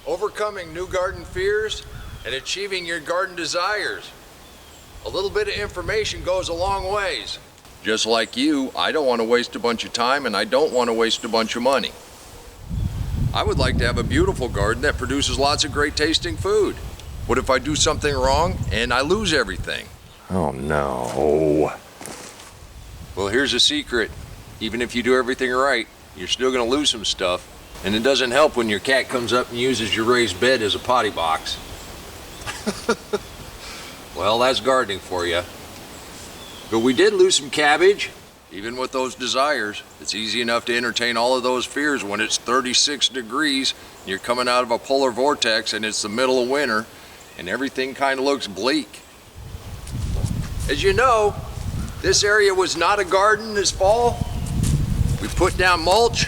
overcoming new garden fears, and achieving your garden desires. A little bit of information goes a long ways. Just like you, I don't want to waste a bunch of time and I don't want to waste a bunch of money. I would like to have a beautiful garden that produces lots of great tasting food. What if I do something wrong and I lose everything? Oh no. Well, here's a secret. Even if you do everything right, you're still going to lose some stuff. And it doesn't help when your cat comes up and uses your raised bed as a potty box. Well, that's gardening for you. But we did lose some cabbage. Even with those desires, it's easy enough to entertain all of those fears when it's 36 degrees, and you're coming out of a polar vortex and it's the middle of winter, and everything kind of looks bleak. As you know, this area was not a garden this fall. We put down mulch.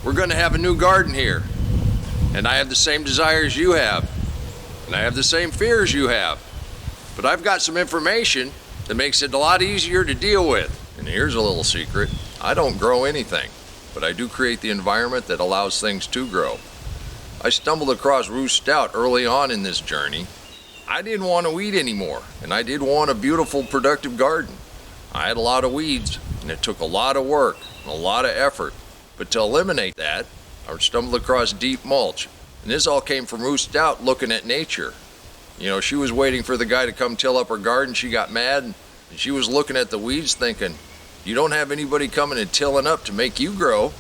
We're going to have a new garden here. And I have the same desires you have. And I have the same fears you have. But I've got some information that makes it a lot easier to deal with. And here's a little secret. I don't grow anything, but I do create the environment that allows things to grow. I stumbled across Ruth Stout early on in this journey. I didn't want to weed anymore, and I did want a beautiful, productive garden. I had a lot of weeds, and it took a lot of work and a lot of effort. But to eliminate that, I stumbled across deep mulch. And this all came from Ruth Stout looking at nature. You know, she was waiting for the guy to come till up her garden. She got mad, and she was looking at the weeds thinking, you don't have anybody coming and tilling up to make you grow.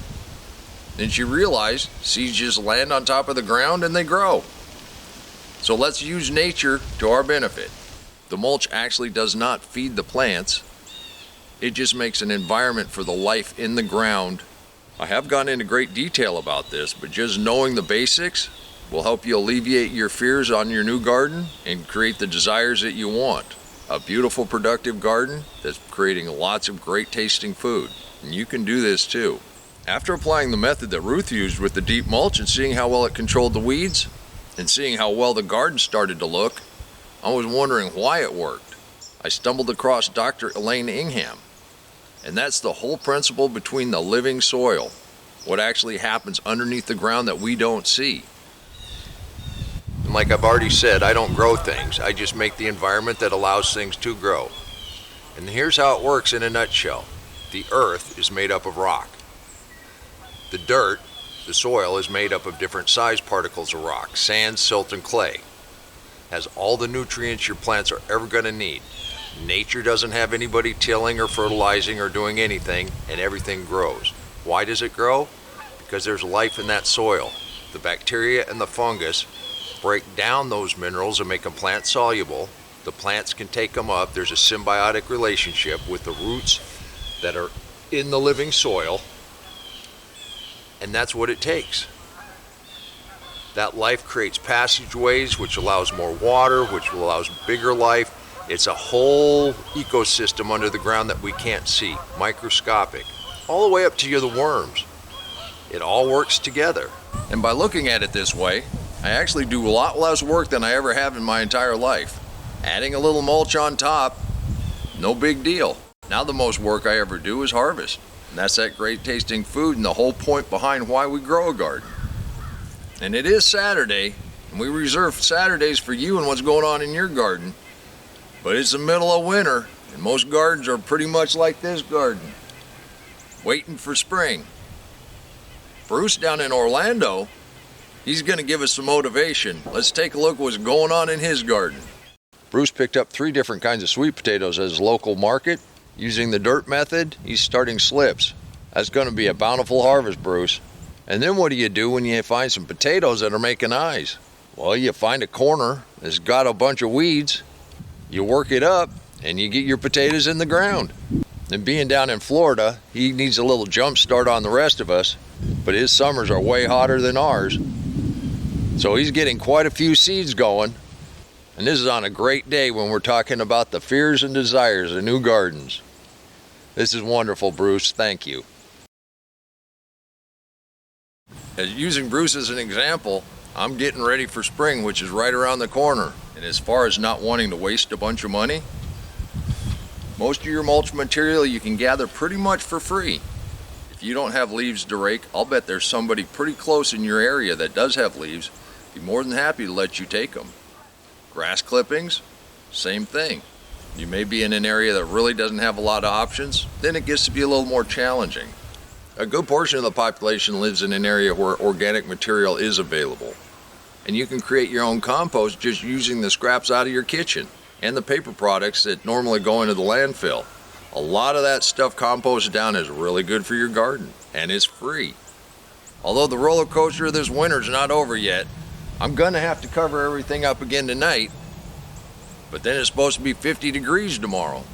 Then she realized seeds just land on top of the ground and they grow. So let's use nature to our benefit. The mulch actually does not feed the plants. It just makes an environment for the life in the ground. I have gone into great detail about this, but just knowing the basics will help you alleviate your fears on your new garden and create the desires that you want. A beautiful, productive garden that's creating lots of great tasting food. And you can do this too. After applying the method that Ruth used with the deep mulch and seeing how well it controlled the weeds and seeing how well the garden started to look, I was wondering why it worked. I stumbled across Dr. Elaine Ingham. And that's the whole principle between the living soil, what actually happens underneath the ground that we don't see. And like I've already said, I don't grow things. I just make the environment that allows things to grow. And here's how it works in a nutshell. The earth is made up of rock. The dirt, the soil, is made up of different size particles of rock, sand, silt, and clay. It has all the nutrients your plants are ever going to need. Nature doesn't have anybody tilling or fertilizing or doing anything, and everything grows. Why does it grow? Because there's life in that soil. The bacteria and the fungus break down those minerals and make them plant soluble. The plants can take them up. There's a symbiotic relationship with the roots that are in the living soil, and that's what it takes. That life creates passageways, which allows more water, which allows bigger life. It's a whole ecosystem under the ground that we can't see, microscopic, all the way up to the worms. It all works together. And by looking at it this way, I actually do a lot less work than I ever have in my entire life. Adding a little mulch on top, no big deal. Now the most work I ever do is harvest. And that's that great tasting food and the whole point behind why we grow a garden. And it is Saturday, and we reserve Saturdays for you and what's going on in your garden. But it's the middle of winter, and most gardens are pretty much like this garden, waiting for spring. Bruce down in Orlando, he's going to give us some motivation. Let's take a look at what's going on in his garden. Bruce picked up 3 different kinds of sweet potatoes at his local market. Using the dirt method, he's starting slips. That's going to be a bountiful harvest, Bruce. And then what do you do when you find some potatoes that are making eyes? Well, you find a corner that's got a bunch of weeds. You work it up, and you get your potatoes in the ground. And being down in Florida, he needs a little jump start on the rest of us, but his summers are way hotter than ours. So he's getting quite a few seeds going. And this is on a great day when we're talking about the fears and desires of new gardens. This is wonderful, Bruce. Thank you. Using Bruce as an example, I'm getting ready for spring, which is right around the corner. And as far as not wanting to waste a bunch of money, most of your mulch material you can gather pretty much for free. If you don't have leaves to rake, I'll bet there's somebody pretty close in your area that does have leaves. Be more than happy to let you take them. Grass clippings, same thing. You may be in an area that really doesn't have a lot of options, then it gets to be a little more challenging. A good portion of the population lives in an area where organic material is available. And you can create your own compost just using the scraps out of your kitchen and the paper products that normally go into the landfill. A lot of that stuff composted down is really good for your garden, and it's free. Although the roller coaster of this winter's not over yet, I'm gonna have to cover everything up again tonight, but then it's supposed to be 50 degrees tomorrow.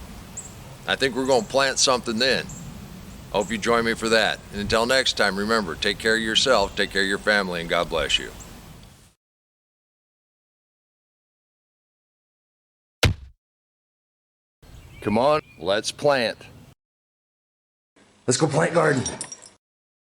I think we're gonna plant something then. Hope you join me for that. And until next time, remember, take care of yourself, take care of your family, and God bless you. Come on, let's plant. Let's go plant garden.